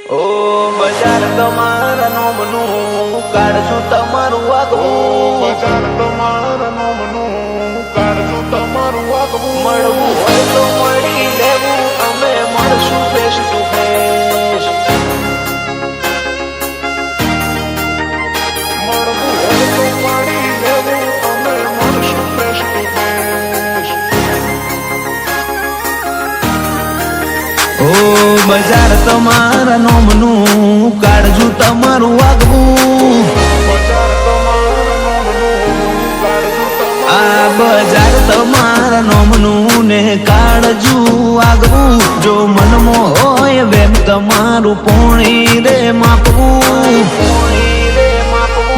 ઓ બજાર તમારા નોમનું કાઢશું તમારું આગવું, બજાર તમારા નોમનું કાઢશું તમારું આગવું. મળવું હોય તો મળી લેવું, અમે મળશું ફેસ ટુ ફેસ. મળવું હોય તો મળી લેવું, અમે મળશું ફેસ ટુ ફેસ. ઓ બજાર તમારા નોમનું કાઢશું તમારું આગવું, બજાર તમારા નોમનું કાઢશું તમારું આ બજાર તમારા નોમનું ને કાઢજુ આગવું. જો મનમાં હોય વેમ તમારું પોણી રે માપવું,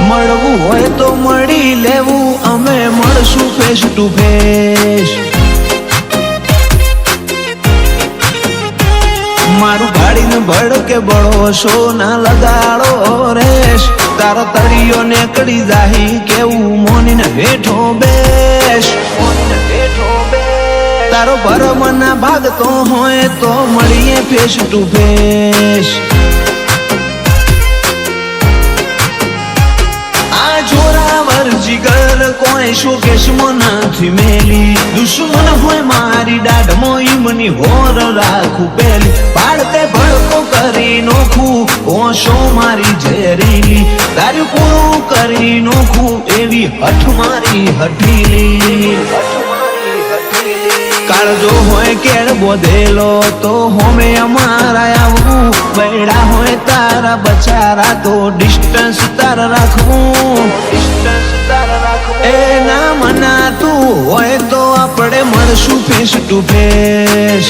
મળવું હોય તો મળી લેવું, અમે મળશું ફેસ ટુ ફેસ. મારું ગાડીને ભડકે બળો શો ના લગાડો રેશ, તારો તળિયો નીકળી જાહી કેવું મોનીને બેઠો બેસ, મોનીને બેઠો બેસ. તારો ભરમ ના ભાગતો હોય તો મળીએ ફેસ ટુ ફેસ. આ જોરાવર જીગર કોઈ શોકેશમાં નથી મેલી, દુશ્મન હોય મારી દાઢમાં ઈમની હોર રાખું પેલી, પાડતે ભડકો કરી નોખું ઓશો મારી ઝેરીલી, તારું પૂરું કરી નોખું એવી હઠ મારી હઠીલી. કાળજો હોય કેળ બોધેલો તો હોમે અમારા આવવું, બૈડા હોય તારા બચારા તો ડિસ્ટન્સ તારા રાખવું, ડિસ્ટન્સ તારા રાખવું. એ ના મનાતું હોય તો આપણે મળશું ફેસ ટુ ફેસ.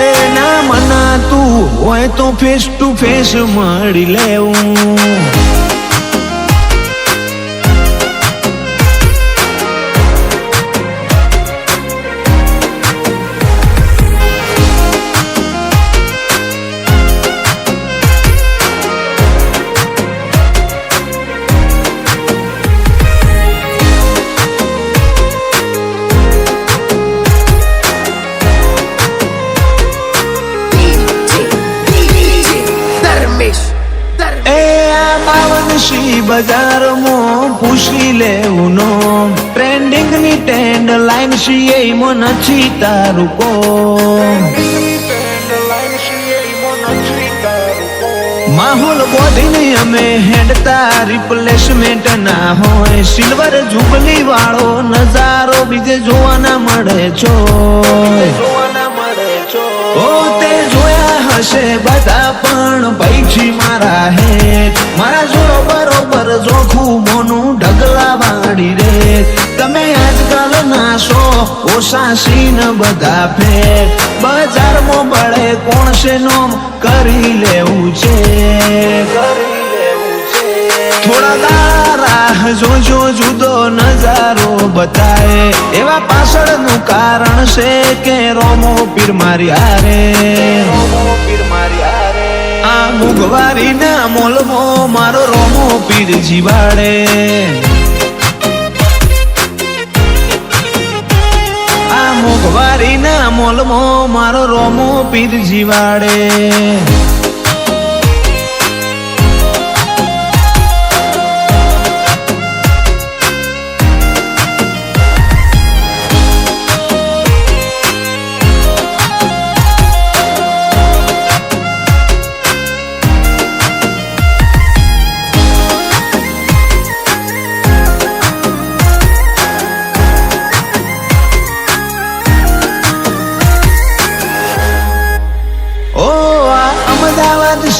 એ ના મનાતું હોય તો ફેસ ટુ ફેસ મળી લેવું. બજારમાં પૂછી લેવું નો, ટ્રેન્ડિંગ ની ટ્રેન્ડ લાઈન છીએ નથી તારું કોમ. માહોલ બોધીને અમે હેડતા રિપ્લેસમેન્ટ ના હોય, સિલ્વર જુબલી વાળો નજારો બીજે જોવા ના મળે છો, જોવા મળે છો. ઓ તે જોયા હશે બધા પણ પૈછી મારા હેત, મારા જોડો બરોબર જોખું મોનું ઢગલા વાળી રે. તમે આજકાલ ના શો ઓછા સીન બધા ફેર, બજારમાં બળે કોણ છે નોમ કરી લેવું છે, કરી લેવું છે. થોડા દારા જોજો જુદો નજારો બતાય, એવા પાછળનું કારણ છે કે રોમો પીર મારી હારે, રોમો પીર મારી હારે. આ મુગવારી ના મોલમો મારો રોમો પીર જીવાડે, આ મુગવારી ના મોલમો મારો રોમો પીર જીવાડે.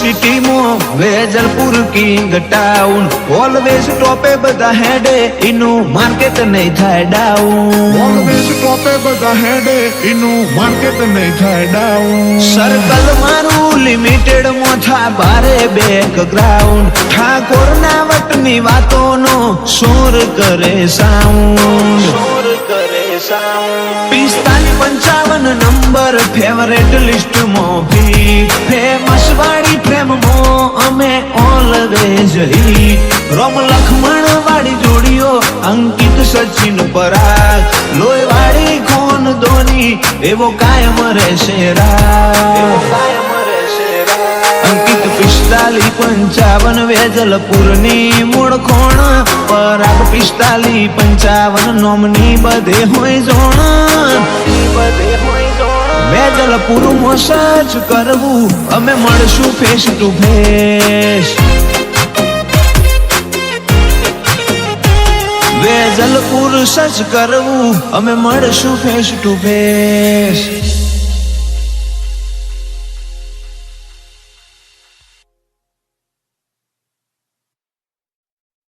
સિટીમાં વેજલપુર કિંગ ટાઉન ઓલવેઝ ટોપે બધા હેડે, એનું માર્કેટ નહીં થાય ડાઉન, ઓલવેઝ ટોપે બધા હેડે, એનું માર્કેટ નહીં થાય ડાઉન. સર્કલ મારું લિમિટેડ માં થા ભારે બેકગ્રાઉન્ડ, ઠાકોર ના વટની વાતોનો શોર કરે સાઉન્ડ, શોર કરે 45-55 નંબર ફેવરેટ લિસ્ટ માં ભી ફેમસ વાળી પ્રેમ મો અમે ઓલવેઝ હિટ રોમ લખમણ વાળી જોડીઓ અંકિત સચિન પરાગ લોહી વાળી કોણ ધોની એવો કાયમ રહેશે અંકિત 45-55 વેજલપુરની મૂળ ખોણ પરાગ 45-55 નોમની બધે હોય જોણ વેજલપુરમાં સર્ચ કરવું અમે મળશું face to face Vejalpur search કરવું અમે મળશું ફેસ ટુ ફેસ